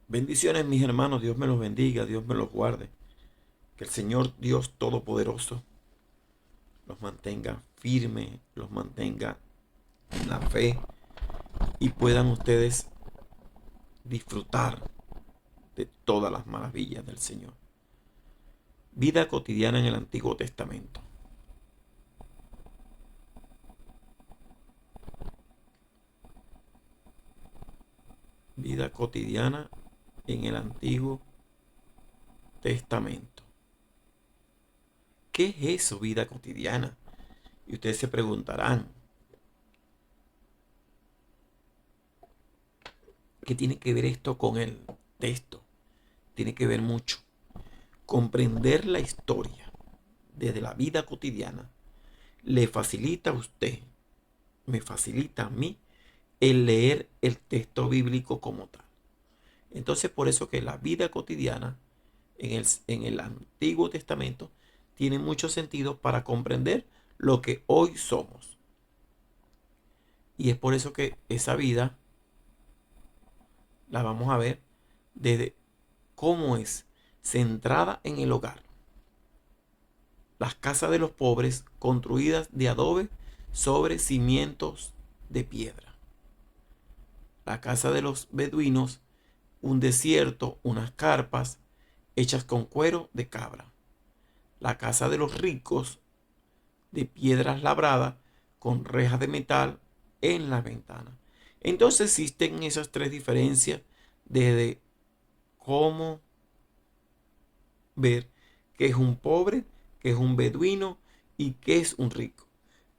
Bendiciones, mis hermanos. Dios me los bendiga, Dios me los guarde. Que el Señor Dios Todopoderoso los mantenga firmes, los mantenga en la fe y puedan ustedes disfrutar de todas las maravillas del Señor. Vida cotidiana en el Antiguo Testamento. Vida cotidiana en el Antiguo Testamento. ¿Qué es eso, vida cotidiana? Y ustedes se preguntarán, ¿qué tiene que ver esto con el texto? Tiene que ver mucho. Comprender la historia desde la vida cotidiana le facilita a usted, me facilita a mí, el leer el texto bíblico como tal. Entonces, por eso que la vida cotidiana en el Antiguo Testamento tiene mucho sentido para comprender lo que hoy somos. Y es por eso que esa vida la vamos a ver desde cómo es centrada en el hogar. Las casas de los pobres construidas de adobe sobre cimientos de piedra. La casa de los beduinos, un desierto, unas carpas hechas con cuero de cabra. La casa de los ricos, de piedras labradas con rejas de metal en las ventanas. Entonces existen esas tres diferencias desde cómo ver qué es un pobre, qué es un beduino y qué es un rico.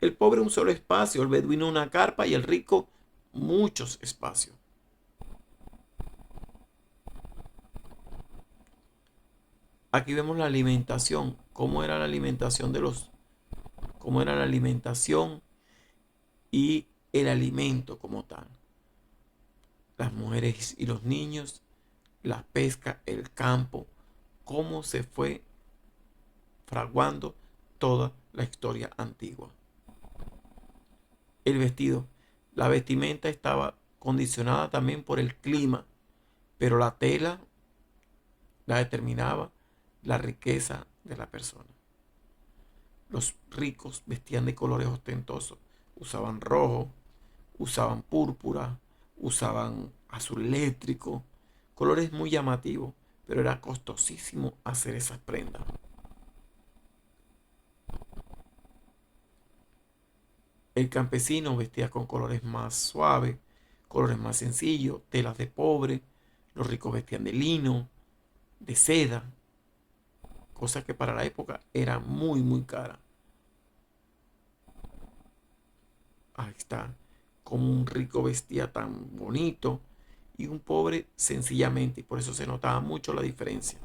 El pobre un solo espacio, el beduino una carpa y el rico muchos espacios. Aquí vemos la alimentación, cómo era la alimentación cómo era la alimentación y el alimento como tal. Las mujeres y los niños, la pesca, el campo, cómo se fue fraguando toda la historia antigua. El vestido, la vestimenta estaba condicionada también por el clima, pero la tela la determinaba la riqueza de la persona. Los ricos vestían de colores ostentosos, usaban rojo, usaban púrpura, usaban azul eléctrico, colores muy llamativos, pero era costosísimo hacer esas prendas. El campesino vestía con colores más suaves, colores más sencillos, telas de pobre. Los ricos vestían de lino, de seda, cosas que para la época era muy, muy cara. Ahí está, como un rico vestía tan bonito y un pobre sencillamente, y por eso se notaba mucho la diferencia.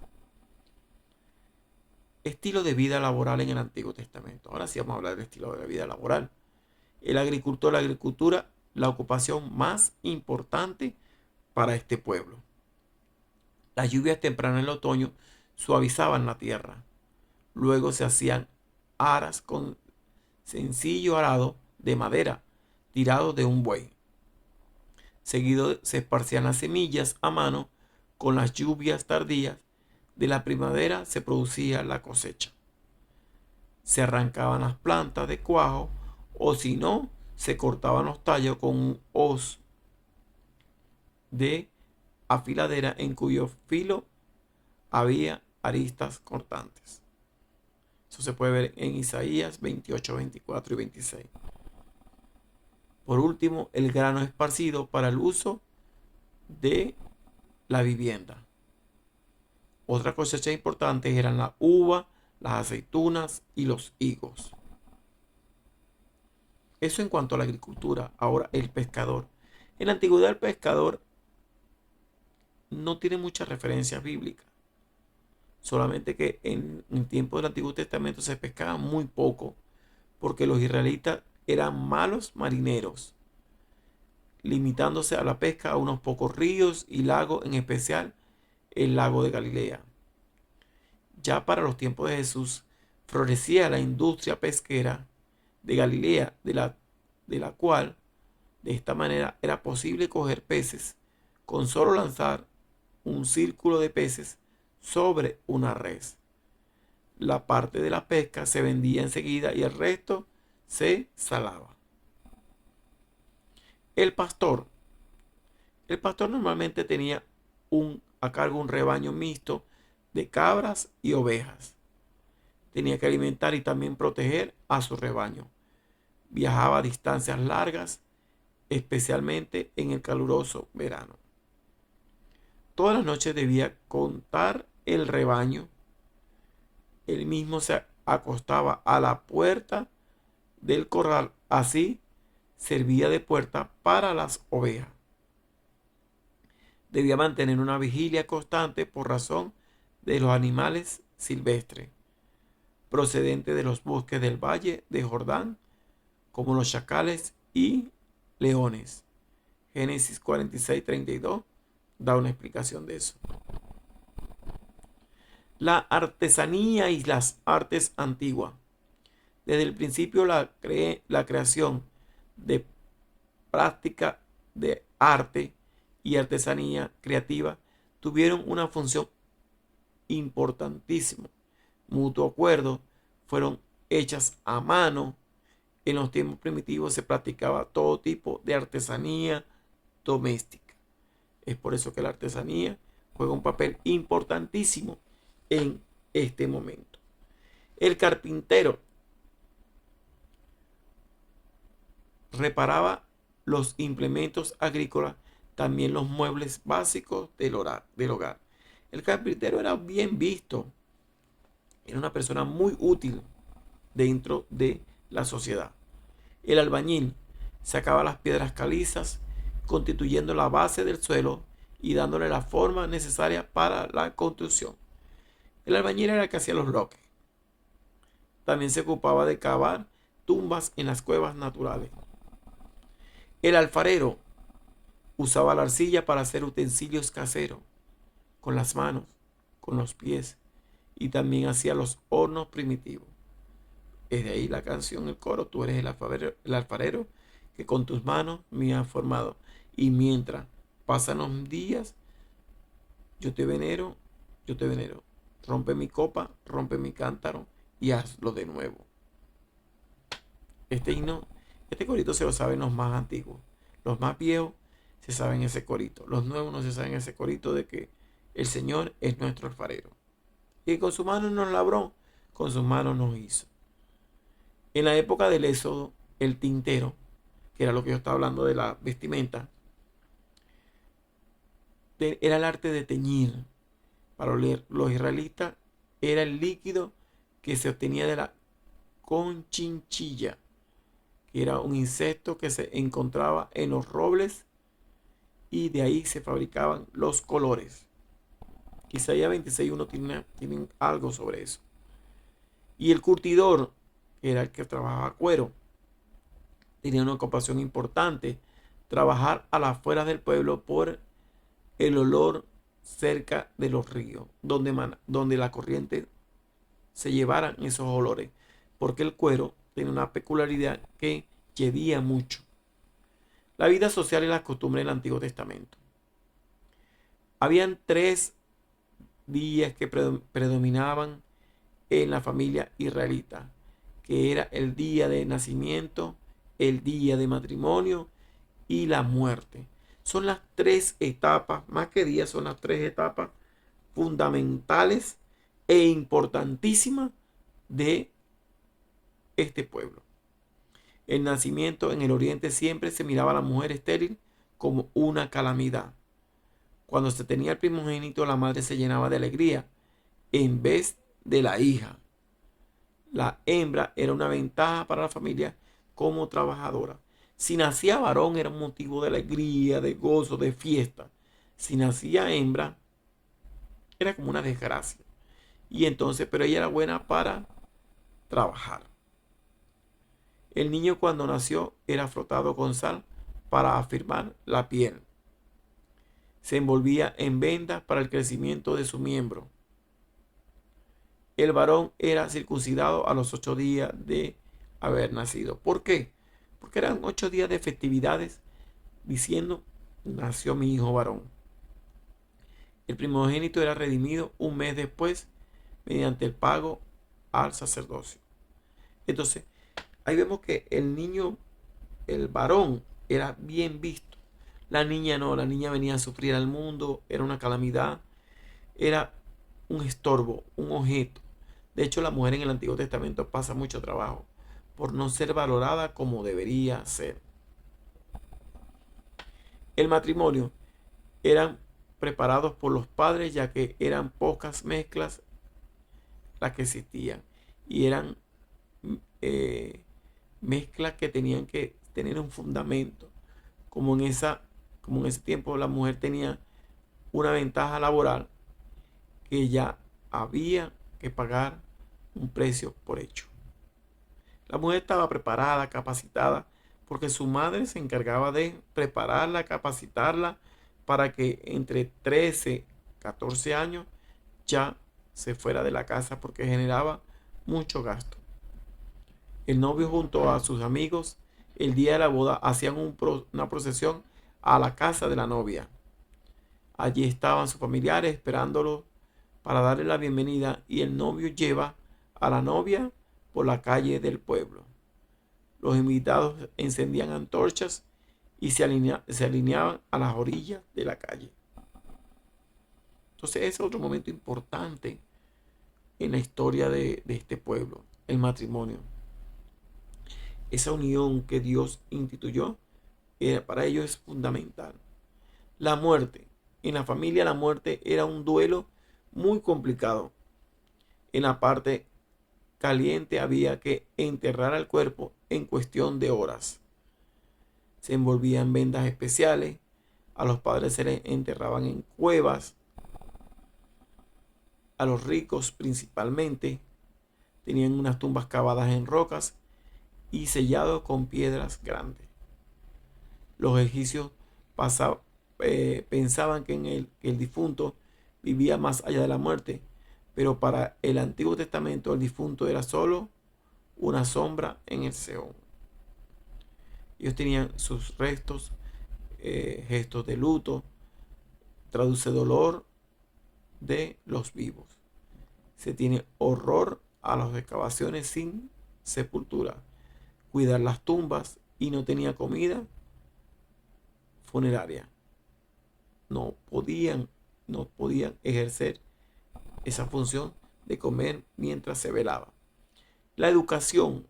Estilo de vida laboral en el Antiguo Testamento. Ahora sí vamos a hablar del estilo de vida laboral. El agricultor, la agricultura, la ocupación más importante para este pueblo. Las lluvias tempranas en el otoño suavizaban la tierra. Luego se hacían aras con sencillo arado de madera tirado de un buey. Seguido se esparcían las semillas a mano. Con las lluvias tardías de la primavera se producía la cosecha. Se arrancaban las plantas de cuajo o si no, se cortaban los tallos con un hoz de afiladera en cuyo filo había aristas cortantes. Eso se puede ver en Isaías 28, 24 y 26. Por último, el grano esparcido para el uso de la vivienda. Otra cosecha importante eran la uva, las aceitunas y los higos. Eso en cuanto a la agricultura. Ahora el pescador. En la antigüedad el pescador no tiene muchas referencias bíblicas. Solamente que en el tiempo del Antiguo Testamento se pescaba muy poco porque los israelitas eran malos marineros, limitándose a la pesca a unos pocos ríos y lagos, en especial el lago de Galilea. Ya para los tiempos de Jesús florecía la industria pesquera de Galilea, de la cual de esta manera era posible coger peces con solo lanzar un círculo de peces sobre una res. La parte de la pesca se vendía enseguida y el resto se salaba. El pastor. El pastor normalmente tenía a cargo un rebaño mixto de cabras y ovejas. Tenía que alimentar y también proteger a su rebaño. Viajaba a distancias largas, especialmente en el caluroso verano. Todas las noches debía contar el rebaño. Él mismo se acostaba a la puerta del corral. Así servía de puerta para las ovejas. Debía mantener una vigilia constante por razón de los animales silvestres, procedentes de los bosques del valle de Jordán, como los chacales y leones. Génesis 46:32 da una explicación de eso. La artesanía y las artes antiguas. Desde el principio la creación de práctica de arte y artesanía creativa tuvieron una función importantísima. Mutuo acuerdo, fueron hechas a mano. En los tiempos primitivos se practicaba todo tipo de artesanía doméstica. Es por eso que la artesanía juega un papel importantísimo en este momento. El carpintero reparaba los implementos agrícolas, también los muebles básicos del hogar. El carpintero era bien visto, era una persona muy útil dentro de la sociedad. El albañil sacaba las piedras calizas, constituyendo la base del suelo y dándole la forma necesaria para la construcción. El albañil era el que hacía los bloques. También se ocupaba de cavar tumbas en las cuevas naturales. El alfarero usaba la arcilla para hacer utensilios caseros, con las manos, con los pies, y también hacía los hornos primitivos. Es de ahí la canción, el coro: tú eres el alfarero que con tus manos me has formado. Y mientras pasan los días, yo te venero, yo te venero. Rompe mi copa, rompe mi cántaro y hazlo de nuevo. Este corito se lo saben los más antiguos. Los más viejos se saben ese corito. Los nuevos no se saben ese corito de que el Señor es nuestro alfarero. Y con sus manos nos labró, con sus manos nos hizo. En la época del Éxodo, el tintero, que era lo que yo estaba hablando de la vestimenta, era el arte de teñir. Para los israelitas era el líquido que se obtenía de la conchinchilla, que era un insecto que se encontraba en los robles, y de ahí se fabricaban los colores. Isaías 26:1 tiene algo sobre eso. Y el curtidor, que era el que trabajaba cuero, tenía una ocupación importante: trabajar a las afueras del pueblo por el olor cerca de los ríos, donde la corriente se llevaran esos olores, porque el cuero tiene una peculiaridad que hedía mucho. La vida social y las costumbres del Antiguo Testamento. Habían 3 días que predominaban en la familia israelita, que era el día de nacimiento, el día de matrimonio y la muerte. Son las 3 etapas, más que días, son las 3 etapas fundamentales e importantísimas de este pueblo. El nacimiento en el oriente siempre se miraba a la mujer estéril como una calamidad. Cuando se tenía el primogénito, la madre se llenaba de alegría en vez de la hija. La hembra era una ventaja para la familia como trabajadora. Si nacía varón era un motivo de alegría, de gozo, de fiesta. Si nacía hembra era como una desgracia. Y entonces, pero ella era buena para trabajar. El niño cuando nació era frotado con sal para afirmar la piel. Se envolvía en vendas para el crecimiento de su miembro. El varón era circuncidado a los 8 días de haber nacido. ¿Por qué? Porque eran 8 días de festividades diciendo: nació mi hijo varón. El primogénito era redimido un mes después mediante el pago al sacerdocio. Entonces, ahí vemos que el niño, el varón, era bien visto. La niña no, la niña venía a sufrir al mundo, era una calamidad, era un estorbo, un objeto. De hecho, la mujer en el Antiguo Testamento pasa mucho trabajo por no ser valorada como debería ser. El matrimonio eran preparados por los padres, ya que eran pocas mezclas las que existían y eran mezclas que tenían que tener un fundamento. Como en ese tiempo la mujer tenía una ventaja laboral, que ya había que pagar un precio por hecho. La mujer estaba preparada, capacitada, porque su madre se encargaba de prepararla, capacitarla, para que entre 13 14 años ya se fuera de la casa, porque generaba mucho gasto. El novio junto a sus amigos el día de la boda hacían una procesión a la casa de la novia. Allí estaban sus familiares esperándolo para darle la bienvenida, y el novio lleva a la novia por la calle del pueblo. Los invitados encendían antorchas y se alineaban a las orillas de la calle. Entonces ese es otro momento importante en la historia de este pueblo, el matrimonio. Esa unión que Dios instituyó, para ellos es fundamental. La muerte. En la familia la muerte era un duelo muy complicado. En la parte caliente había que enterrar al cuerpo en cuestión de horas. Se envolvían vendas especiales, a los padres se les enterraban en cuevas, a los ricos principalmente tenían unas tumbas cavadas en rocas y sellados con piedras grandes. Los egipcios pensaban que el difunto vivía más allá de la muerte, pero para el Antiguo Testamento el difunto era solo una sombra en el Seol. Ellos tenían sus restos, gestos de luto, traduce dolor de los vivos. Se tiene horror a las excavaciones sin sepultura, cuidar las tumbas, y no tenía comida funeraria. No podían ejercer esa función de comer mientras se velaba. La educación.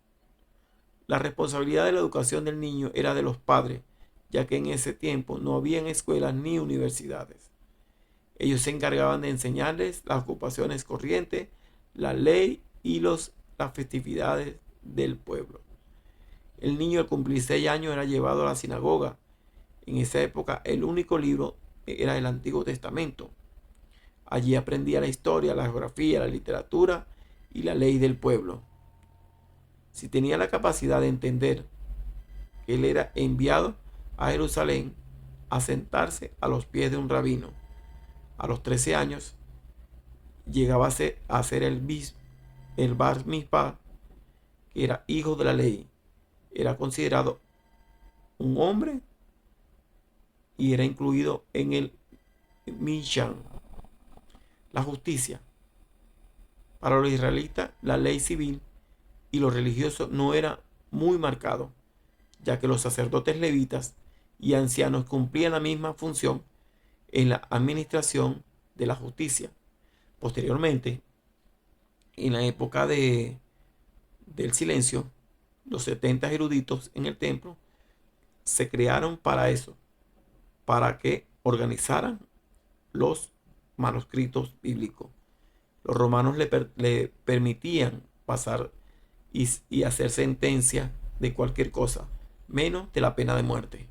La responsabilidad de la educación del niño era de los padres, ya que en ese tiempo no habían escuelas ni universidades. Ellos se encargaban de enseñarles las ocupaciones corrientes, la ley y las festividades del pueblo. El niño al cumplir 6 años era llevado a la sinagoga. En esa época el único libro era el Antiguo Testamento. Allí aprendía la historia, la geografía, la literatura y la ley del pueblo. Si tenía la capacidad de entender que él era enviado a Jerusalén a sentarse a los pies de un rabino, a los 13 años llegaba a ser el bar mitzvah, que era hijo de la ley. Era considerado un hombre y era incluido en el Mishan. La justicia. Para los israelitas, la ley civil y lo religioso no era muy marcado, ya que los sacerdotes levitas y ancianos cumplían la misma función en la administración de la justicia. Posteriormente, en la época del silencio, los 70 eruditos en el templo se crearon para eso, para que organizaran los manuscritos bíblicos. Los romanos le permitían pasar y hacer sentencia de cualquier cosa, menos de la pena de muerte.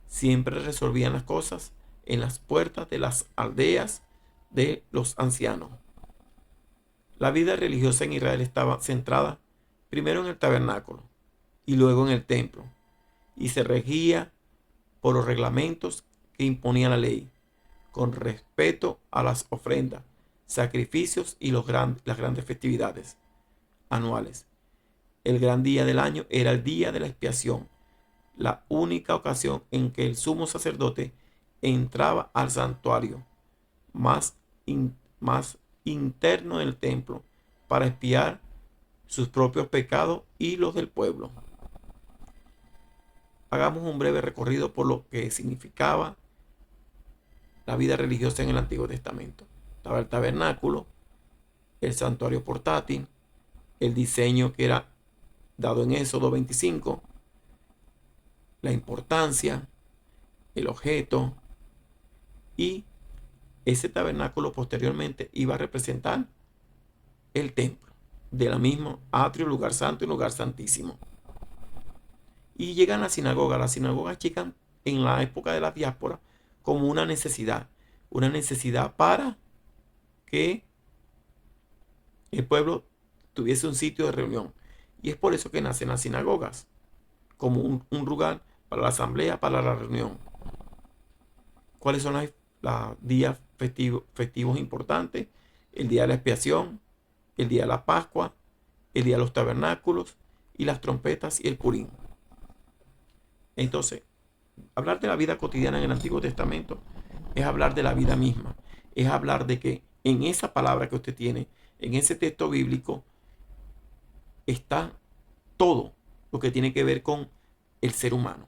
Siempre resolvían las cosas en las puertas de las aldeas de los ancianos. La vida religiosa en Israel estaba centrada primero en el tabernáculo y luego en el templo, y se regía por los reglamentos que imponía la ley, con respeto a las ofrendas, sacrificios y las grandes festividades anuales. El gran día del año era el día de la expiación, la única ocasión en que el sumo sacerdote entraba al santuario. más, más interno del templo para expiar sus propios pecados y los del pueblo. Hagamos un breve recorrido por lo que significaba la vida religiosa en el Antiguo Testamento. Estaba el tabernáculo, el santuario portátil, el diseño que era dado en Éxodo 25, la importancia, el objeto, y ese tabernáculo posteriormente iba a representar el templo, de la misma atrio, lugar santo y lugar santísimo. Y llegan a la sinagoga. Las sinagogas llegan en la época de la diáspora como una necesidad para que el pueblo tuviese un sitio de reunión. Y es por eso que nacen las sinagogas, como un lugar para la asamblea, para la reunión. ¿Cuáles son los días festivos importantes? El día de la expiación, el día de la Pascua, el día de los tabernáculos y las trompetas y el Purín. Entonces, hablar de la vida cotidiana en el Antiguo Testamento es hablar de la vida misma. Es hablar de que en esa palabra que usted tiene, en ese texto bíblico, está todo lo que tiene que ver con el ser humano.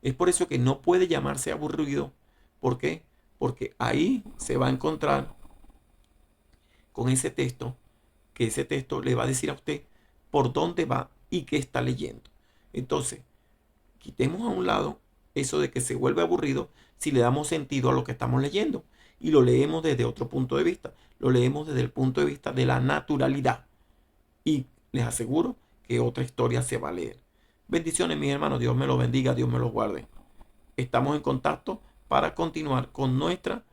Es por eso que no puede llamarse aburrido. ¿Por qué? Porque ahí se va a encontrar con ese texto, que ese texto le va a decir a usted por dónde va y qué está leyendo. Entonces, quitemos a un lado eso de que se vuelve aburrido si le damos sentido a lo que estamos leyendo y lo leemos desde otro punto de vista. Lo leemos desde el punto de vista de la naturalidad. Y les aseguro que otra historia se va a leer. Bendiciones, mis hermanos. Dios me los bendiga, Dios me los guarde. Estamos en contacto para continuar con nuestra